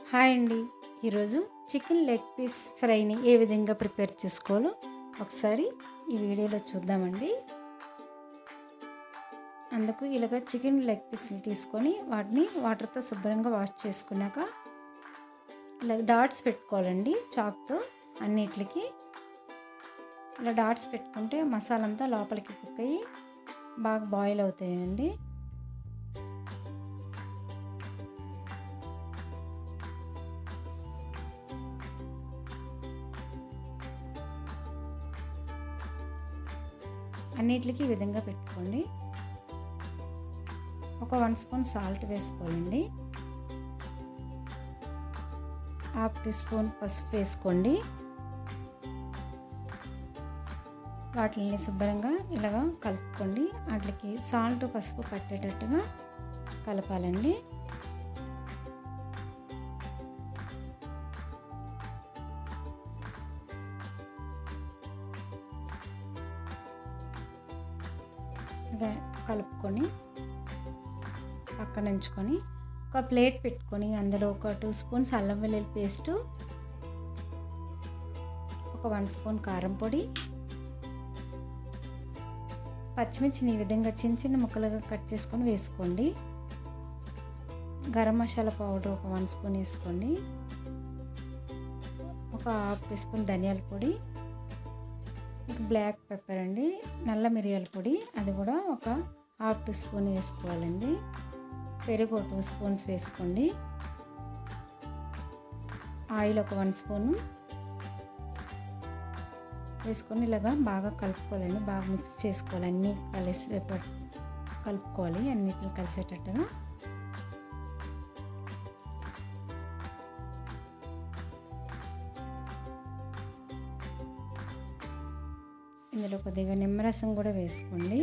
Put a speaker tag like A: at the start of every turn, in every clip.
A: Hi అండి. ఈరోజు chicken leg piece ఫ్రైని ఏ విధంగా ప్రిపేర్ చేసుకోవాలో ఒకసారి ఈ వీడియోలో చూద్దామండి. అందుకు ఇలాగ చికెన్ లెగ్ పీస్ని తీసుకొని వాటిని వాటర్తో శుభ్రంగా వాష్ చేసుకున్నాక ఇలా డాట్స్ పెట్టుకోవాలండి చాక్తో. అన్నిటికి ఇలా డాట్స్ పెట్టుకుంటే మసాలా అంతా లోపలికి కుక్ అయ్యి బాగా బాయిల్ అవుతాయండి. అన్నిటికి ఈ విధంగా పెట్టుకోండి. ఒక 1 స్పూన్ సాల్ట్ వేసుకోవాలండి. 1/2 టీ స్పూన్ పసుపు వేసుకోండి. వాటిని శుభ్రంగా ఇలాగా కలుపుకోండి. వాటికి సాల్ట్ పసుపు పట్టేటట్టుగా కలపాలండి. కలుపుకొని పక్కన ఉంచుకొని ఒక ప్లేట్ పెట్టుకొని అందులో ఒక 2 స్పూన్స్ అల్లం వెల్లుల్లి పేస్టు, ఒక 1 స్పూన్ కారం పొడి, పచ్చిమిర్చిని ఈ విధంగా చిన్న చిన్న ముక్కలుగా కట్ చేసుకొని వేసుకోండి. గరం మసాలా పౌడర్ ఒక 1 స్పూన్ వేసుకోండి. ఒక 1/2 టీ స్పూన్ ధనియాల పొడి, బ్లాక్ పెప్పర్ అండి, నల్ల మిరియాల పొడి అది కూడా ఒక 1/2 టీ స్పూన్ వేసుకోవాలండి. పెరుగు 2 స్పూన్స్ వేసుకోండి. ఆయిల్ ఒక 1 స్పూను వేసుకొని ఇలాగా బాగా కలుపుకోవాలండి. బాగా మిక్స్ చేసుకోవాలి. అన్నీ కలిసి కలుపుకోవాలి అన్నిటిని కలిసేటట్టుగా. ఇందులో కొద్దిగా నిమ్మరసం కూడా వేసుకోండి.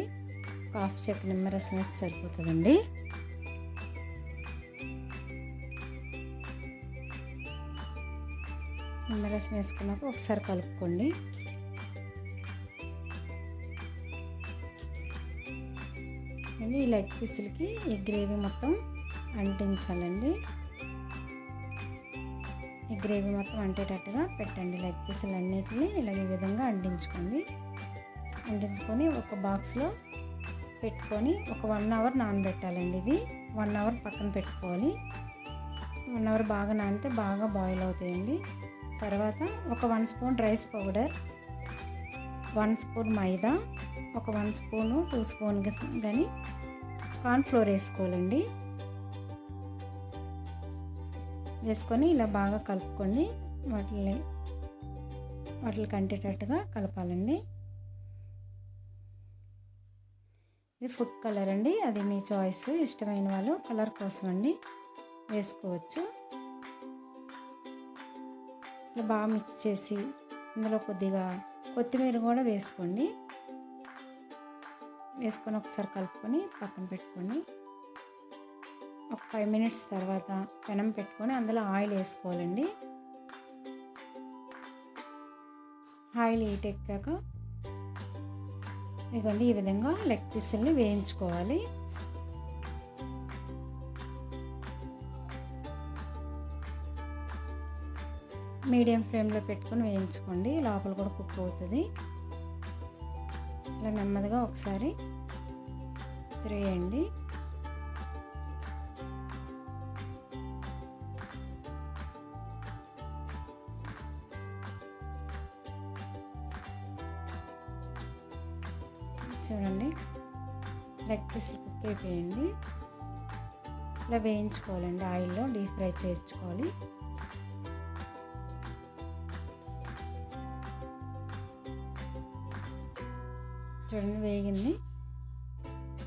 A: ఒక 1/2 చెక్క నిమ్మరసం వేసి సరిపోతుందండి. నిమ్మరసం వేసుకున్నాక ఒకసారి కలుపుకోండి. ఈ లెగ్ పీసులకి ఈ గ్రేవీ మొత్తం అంటించాలండి. ఈ గ్రేవీ మొత్తం అంటేటట్టుగా పెట్టండి. లెగ్ పీసులు అన్నిటిని ఇలా ఈ విధంగా అంటించుకొని ఒక బాక్స్లో పెట్టుకొని ఒక 1 అవర్ నానబెట్టాలండి. ఇది 1 అవర్ పక్కన పెట్టుకోవాలి. 1 అవర్ బాగా నానితే బాగా బాయిల్ అవుతాయండి. తర్వాత ఒక 1 స్పూన్ రైస్ పౌడర్, 1 స్పూన్ మైదా, ఒక 1 స్పూను 2 స్పూన్ కానీ కార్న్ఫ్లోర్ వేసుకోవాలండి. వేసుకొని ఇలా బాగా కలుపుకోండి. వాటికి అంటేటట్టుగా కలపాలండి. ఇది ఫుడ్ కలర్ అండి, అది మీ చాయిస్. ఇష్టమైన వాళ్ళు కలర్ కోసం అండి వేసుకోవచ్చు. ఇలా బాగా మిక్స్ చేసి ఇందులో కొద్దిగా కొత్తిమీర కూడా వేసుకోండి. వేసుకొని ఒకసారి కలుపుకొని పక్కన పెట్టుకోండి. ఒక 5 మినిట్స్ తర్వాత పెనం పెట్టుకొని అందులో ఆయిల్ వేసుకోవాలండి. ఆయిల్ హీట్ ఎక్కాక ఇదిగోండి ఈ విధంగా లెగ్ పీసుల్ని వేయించుకోవాలి. మీడియం ఫ్లేమ్లో పెట్టుకొని వేయించుకోండి. లోపల కూడా కుక్ అవుతుంది. ఇలా నెమ్మదిగా ఒకసారి తిరిగేయండి. చూడండి లెగ్ పీసులు కుక్ అయిపోయండి. ఇలా వేయించుకోవాలండి. ఆయిల్లో డీప్ ఫ్రై చేసుకోవాలి. చూడండి వేగింది.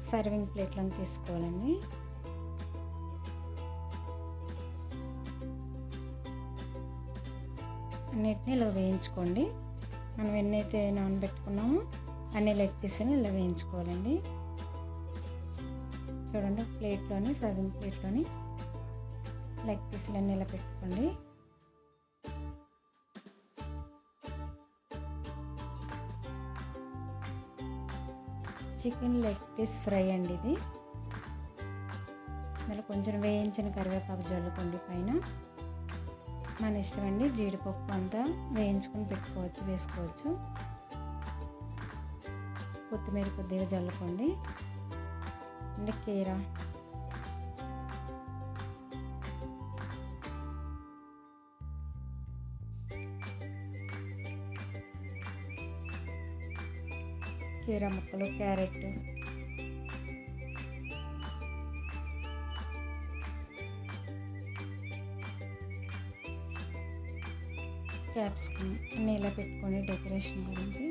A: సర్వింగ్ ప్లేట్లను తీసుకోవాలండి. అన్నిటిని ఇలా వేయించుకోండి. మనం ఎన్నైతే నానబెట్టుకున్నామో అన్ని లెగ్ పీసులను ఇలా వేయించుకోవాలండి. చూడండి ప్లేట్లోని సర్వింగ్ ప్లేట్లోని లెగ్ పీసులన్నీ ఇలా పెట్టుకోండి. చికెన్ లెగ్ పీస్ ఫ్రై అండి ఇది. ఇందులో కొంచెం వేయించిన కరివేపాకు జల్లుకోండి పైన. మన ఇష్టం అండి. జీడిపప్పు అంతా వేయించుకొని వేసుకోవచ్చు. కొత్తిమీర కొద్దిగా జల్లుకోండి. అండ్ కీరా, ముక్కలు, క్యారెట్, క్యాప్సికమ్ అన్నీ ఇలా పెట్టుకొని డెకరేషన్ గురించి.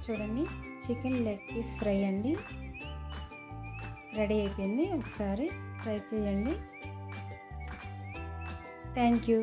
A: చూడండి, చికెన్ లెగ్ పీస్ ఫ్రై అండి రెడీ అయిపోయింది. ఒకసారి ట్రై చేయండి. Thank you.